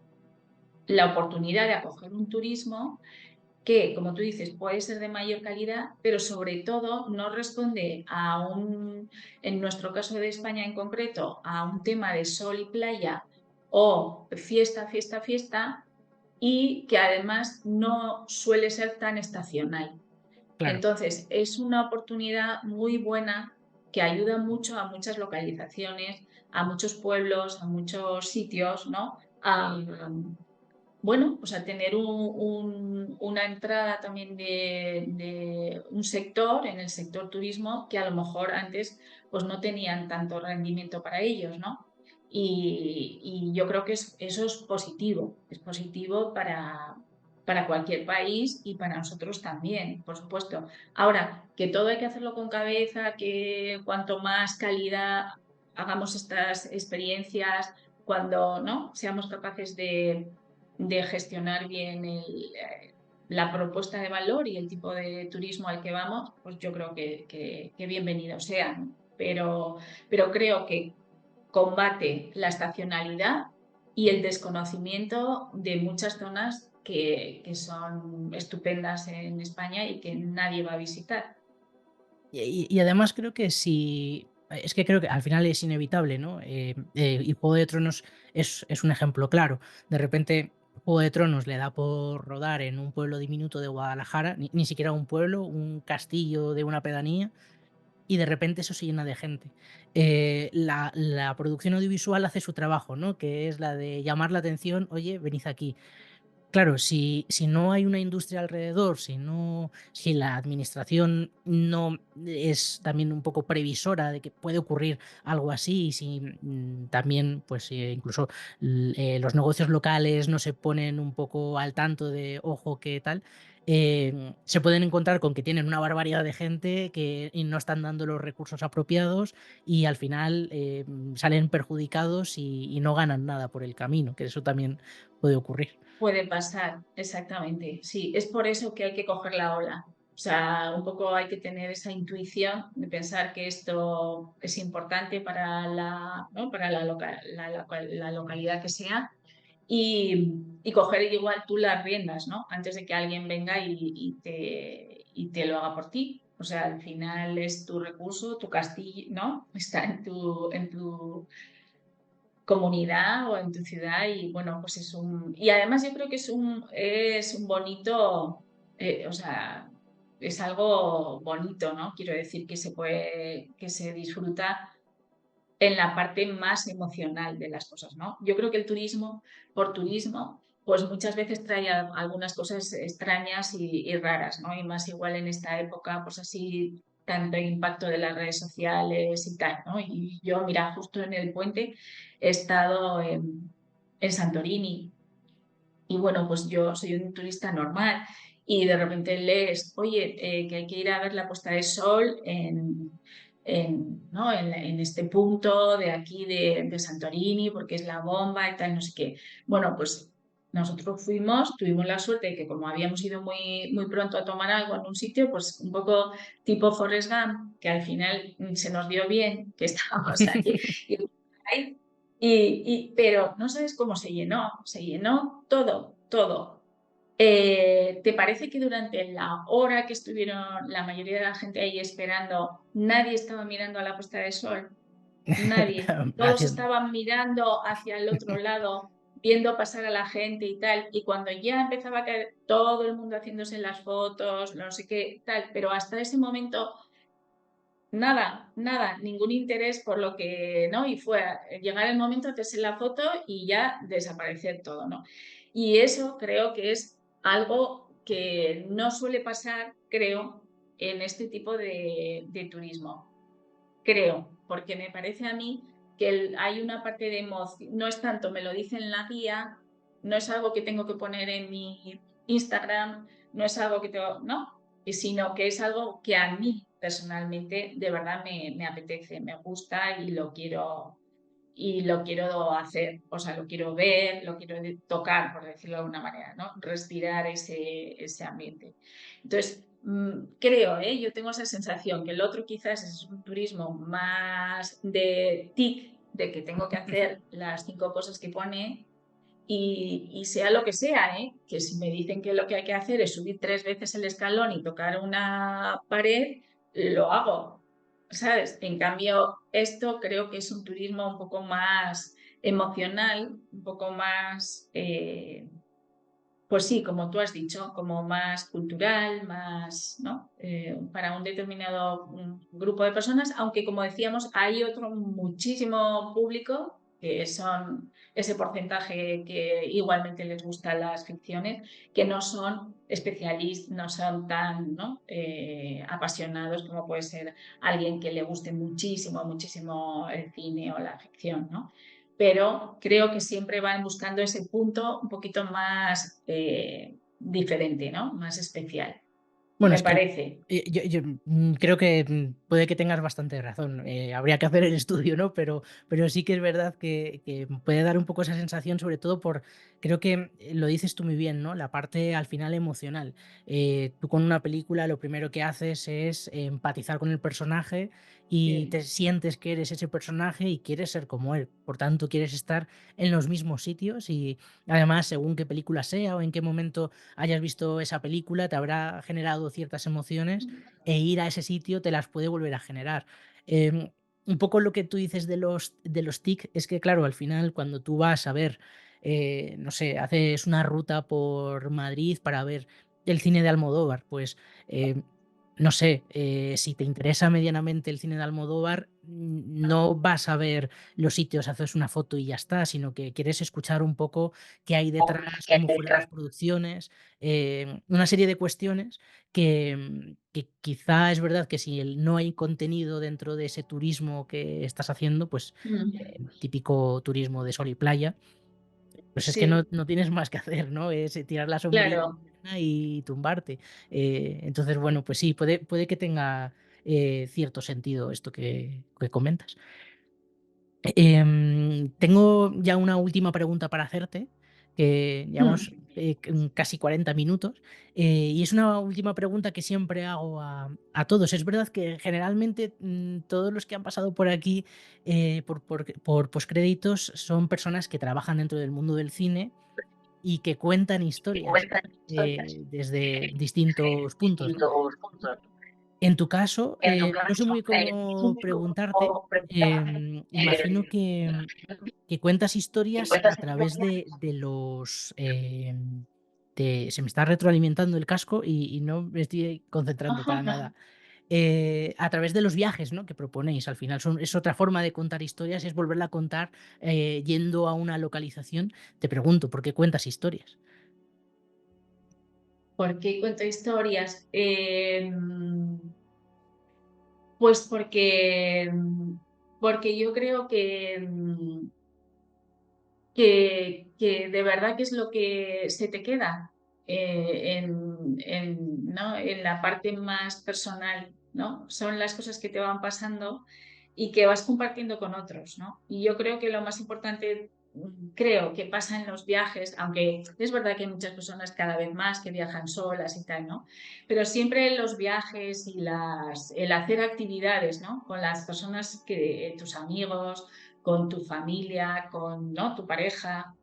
la oportunidad de acoger un turismo que, como tú dices, puede ser de mayor calidad, pero sobre todo no responde en nuestro caso de España en concreto, a un tema de sol y playa o fiesta, fiesta, fiesta, y que además no suele ser tan estacional. claro. Entonces, es una oportunidad muy buena que ayuda mucho a muchas localizaciones, a muchos pueblos, a muchos sitios, ¿no? Bueno, pues a tener una entrada también de un sector, en el sector turismo, que a lo mejor antes pues no tenían tanto rendimiento para ellos, ¿no? Y yo creo que eso es positivo para cualquier país y para nosotros también, por supuesto. Ahora, que todo hay que hacerlo con cabeza, que cuanto más calidad hagamos estas experiencias, cuando no seamos capaces de gestionar bien la propuesta de valor y el tipo de turismo al que vamos, pues yo creo que bienvenido sean. Pero creo que combate la estacionalidad y el desconocimiento de muchas zonas que son estupendas en España y que nadie va a visitar. Y además creo que si es que creo que al final es inevitable, ¿no? Y Juego de Tronos es un ejemplo claro. De repente, Juego de Tronos le da por rodar en un pueblo diminuto de Guadalajara, ni siquiera un pueblo, un castillo de una pedanía, y de repente eso se llena de gente. La producción audiovisual hace su trabajo, ¿no? Que es la de llamar la atención: "Oye, venid aquí". Claro, si no hay una industria alrededor, si la administración no es también un poco previsora de que puede ocurrir algo así, y si, también, pues, incluso los negocios locales no se ponen un poco al tanto de: "Ojo, ¿qué tal?", se pueden encontrar con que tienen una barbaridad de gente y no están dando los recursos apropiados, y al final, salen perjudicados y no ganan nada por el camino, que eso también puede ocurrir. Puede pasar, exactamente. Sí, es por eso que hay que coger la ola. O sea, un poco hay que tener esa intuición de pensar que esto es importante para ¿no? Para la localidad que sea y coger igual tú las riendas, ¿no? Antes de que alguien venga y te lo haga por ti. O sea, al final es tu recurso, tu castillo, ¿no? Está en tu comunidad o en tu ciudad y bueno, pues y además yo creo que es un bonito, o sea, es algo bonito, ¿no? Quiero decir que se disfruta en la parte más emocional de las cosas, ¿no? Yo creo que el turismo, por turismo, pues muchas veces trae algunas cosas extrañas y raras, ¿no? Y más igual en esta época, pues así, tanto impacto de las redes sociales y tal, ¿no? Y yo, mira, justo en el puente he estado en Santorini y bueno, pues yo soy un turista normal y de repente lees, oye, que hay que ir a ver la puesta de sol ¿no? en este punto de aquí de Santorini porque es la bomba y tal, no sé qué. Bueno, pues nosotros fuimos, tuvimos la suerte de que como habíamos ido muy, muy pronto a tomar algo en un sitio, pues un poco tipo Forrest Gump, que al final se nos dio bien, que estábamos ahí pero no sabes cómo se llenó todo, todo. ¿Te parece que durante la hora que estuvieron la mayoría de la gente ahí esperando, nadie estaba mirando a la puesta de sol? Nadie. Todos Haciendo estaban mirando hacia el otro lado, viendo pasar a la gente y tal. Y cuando ya empezaba a caer todo el mundo haciéndose las fotos, no sé qué, tal, pero hasta ese momento nada, nada, ningún interés por lo que, ¿no? Y fue llegar el momento de hacerse la foto y ya desaparecer todo, ¿no? Y eso creo que es algo que no suele pasar, creo, en este tipo de turismo. Creo, porque me parece a mí que hay una parte de emoción, no es tanto, me lo dice en la guía, no es algo que tengo que poner en mi Instagram, no es algo que tengo, no, sino que es algo que a mí personalmente de verdad me apetece, me gusta y lo quiero hacer, o sea, lo quiero ver, lo quiero tocar, por decirlo de alguna manera, ¿no? Respirar ese ambiente. Entonces, creo, yo tengo esa sensación que el otro quizás es un turismo más de tic, de que tengo que hacer las 5 cosas que pone y sea lo que sea, que si me dicen que lo que hay que hacer es subir 3 veces el escalón y tocar una pared, lo hago, ¿sabes? En cambio, esto creo que es un turismo un poco más emocional, un poco más, pues sí, como tú has dicho, como más cultural, más, ¿no? Para un determinado grupo de personas, aunque como decíamos, hay otro muchísimo público que son ese porcentaje que igualmente les gustan las ficciones, que no son especialistas, no son tan, ¿no? Apasionados como puede ser alguien que le guste muchísimo, muchísimo el cine o la ficción, ¿no? Pero creo que siempre van buscando ese punto un poquito más diferente, ¿no? Más especial, Bueno, me es que parece. creo que puede que tengas bastante razón. Habría que hacer el estudio, ¿no? Pero sí que es verdad que puede dar un poco esa sensación, sobre todo por, creo que lo dices tú muy bien, ¿no? La parte al final emocional. Tú con una película lo primero que haces es empatizar con el personaje y Sí. te sientes que eres ese personaje y quieres ser como él. Por tanto, quieres estar en los mismos sitios y además, según qué película sea o en qué momento hayas visto esa película, te habrá generado ciertas emociones e ir a ese sitio te las puede volver a generar. Un poco lo que tú dices de los TIC es que, claro, al final cuando tú vas a ver, no sé, haces una ruta por Madrid para ver el cine de Almodóvar, pues no sé, si te interesa medianamente el cine de Almodóvar, no vas a ver los sitios, haces una foto y ya está, sino que quieres escuchar un poco qué hay detrás, cómo fueron las producciones, una serie de cuestiones que quizá es verdad que si no hay contenido dentro de ese turismo que estás haciendo, pues típico turismo de sol y playa, pues es que Sí, no tienes más que hacer, ¿no? Es tirar la sombrilla claro. y tumbarte. Entonces, bueno, pues sí, puede que tenga cierto sentido esto que comentas. Tengo ya una última pregunta para hacerte, que llevamos casi 40 minutos, y es una última pregunta que siempre hago a todos. Es verdad que generalmente todos los que han pasado por aquí por postcréditos son personas que trabajan dentro del mundo del cine y que cuentan historias desde distintos puntos, ¿no? En tu caso, no sé muy bien cómo preguntarte. Imagino que cuentas historias a través de los... se me está retroalimentando el casco y no me estoy concentrando para nada. A través de los viajes, ¿no? Que proponéis. Al final es otra forma de contar historias, es volverla a contar yendo a una localización. Te pregunto, ¿por qué cuentas historias? ¿Por qué cuento historias? Pues porque yo creo que de verdad que es lo que se te queda ¿no? En la parte más personal, ¿no? Son las cosas que te van pasando y que vas compartiendo con otros, ¿no? Y yo creo que lo más importante, creo que pasa en los viajes, aunque es verdad que hay muchas personas cada vez más que viajan solas y tal, ¿no? Pero siempre los viajes y el hacer actividades, ¿no? Con las personas tus amigos, con tu familia, con, ¿no? Tu pareja.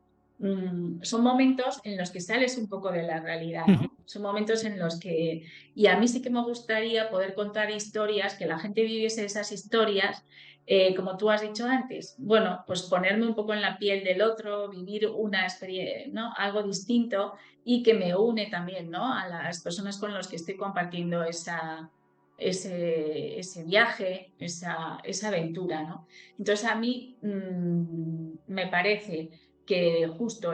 Son momentos en los que sales un poco de la realidad, ¿no? Son momentos en los que, y a mí sí que me gustaría poder contar historias, que la gente viviese esas historias, como tú has dicho antes. Bueno, pues ponerme un poco en la piel del otro, vivir una experiencia, ¿no? Algo distinto y que me une también, ¿no? A las personas con las que estoy compartiendo ese viaje, esa aventura, ¿no? Entonces a mí me parece que justo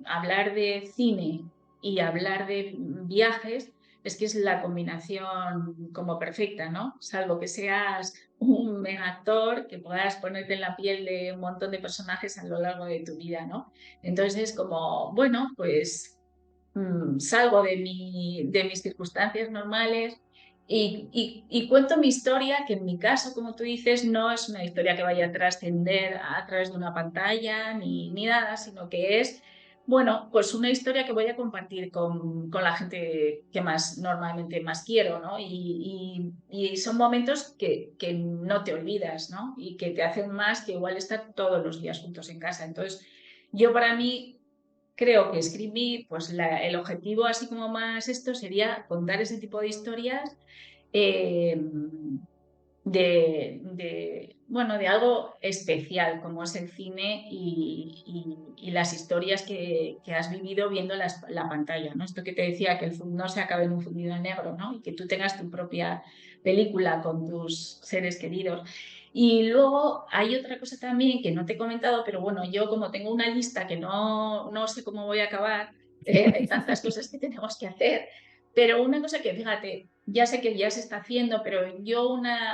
hablar de cine y hablar de viajes es que es la combinación como perfecta, ¿no? Salvo que seas un mega actor, que puedas ponerte en la piel de un montón de personajes a lo largo de tu vida, ¿no? Entonces es como, bueno, pues salgo de mis circunstancias normales y cuento mi historia, que en mi caso, como tú dices, no es una historia que vaya a trascender a través de una pantalla ni nada, sino que es, bueno, pues una historia que voy a compartir con la gente que más normalmente más quiero, ¿no? Y son momentos que no te olvidas, ¿no? Y que te hacen más que igual estar todos los días juntos en casa. Entonces, yo para mí creo que escribir, pues el objetivo así como más esto sería contar ese tipo de historias eh, bueno, de algo especial como es el cine y las historias que has vivido viendo la pantalla, ¿no? Esto que te decía, que no se acabe en un fundido negro, ¿no? Y que tú tengas tu propia película con tus seres queridos. Y luego hay otra cosa también que no te he comentado, pero bueno, yo como tengo una lista que no sé cómo voy a acabar, hay tantas cosas que tenemos que hacer, pero una cosa que, fíjate, ya sé que ya se está haciendo, pero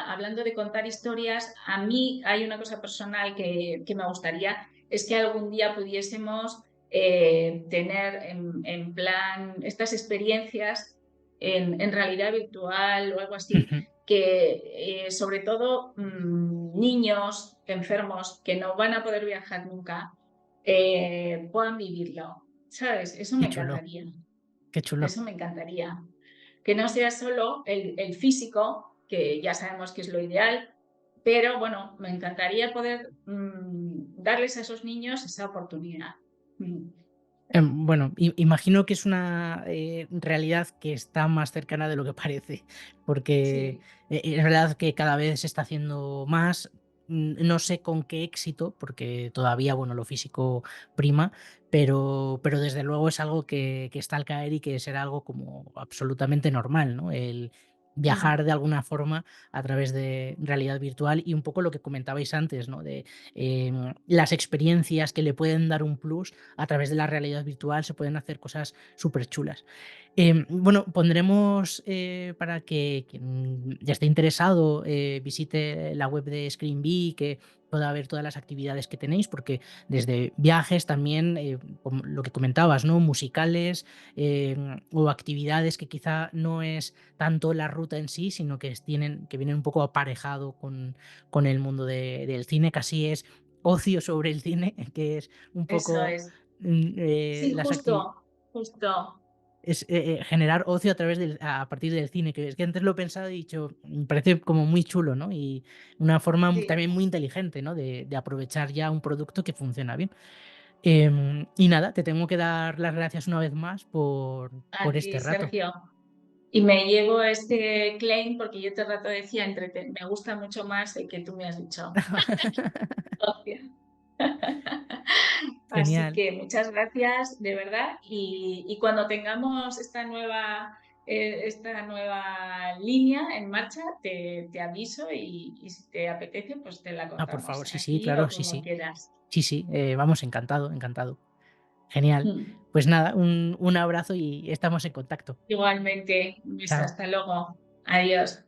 hablando de contar historias, a mí hay una cosa personal que me gustaría, es que algún día pudiésemos tener en plan estas experiencias en realidad virtual o algo así, que sobre todo niños enfermos que no van a poder viajar nunca puedan vivirlo, ¿sabes? Eso Qué me chulo, encantaría. qué chulo. Eso me encantaría. Que no sea solo el físico, que ya sabemos que es lo ideal, pero bueno, me encantaría poder darles a esos niños esa oportunidad. Mm, Bueno, imagino que es una realidad que está más cercana de lo que parece, porque sí. es verdad que cada vez se está haciendo más. No sé con qué éxito, porque todavía, bueno, lo físico prima, pero desde luego es algo que está al caer y que será algo como absolutamente normal, ¿no? El Mm, viajar de alguna forma a través de realidad virtual y un poco lo que comentabais antes, ¿no? De las experiencias que le pueden dar un plus a través de la realidad virtual se pueden hacer cosas súper chulas. Bueno, pondremos para que quien ya esté interesado visite la web de ScreenBee, que pueda ver todas las actividades que tenéis, porque desde viajes también, como lo que comentabas, ¿no? Musicales o actividades que quizá no es tanto la ruta en sí, sino que vienen un poco aparejado con el mundo del cine, casi es ocio sobre el cine, que es un eso poco es. Sí, las actividades justo, justo. es generar ocio a través a partir del cine, que es que antes lo he pensado y he dicho, me parece como muy chulo, ¿no? Y una forma Sí. también muy inteligente, ¿no? De aprovechar ya un producto que funciona bien. Y nada, te tengo que dar las gracias una vez más por A este ti, rato. Sergio. Y me llevo este claim porque yo te rato decía, me gusta mucho más el que tú me has dicho. Gracias. Así Genial. que muchas gracias, de verdad. Y cuando tengamos esta nueva línea en marcha, te aviso y si te apetece, pues te la Ah, por favor, contamos sí, sí, aquí o claro, sí, como sí. quieras. Sí, sí, vamos, encantado, encantado. Genial. Mm. Pues nada, un abrazo y estamos en contacto. Igualmente, un beso, Chao. hasta luego. Adiós.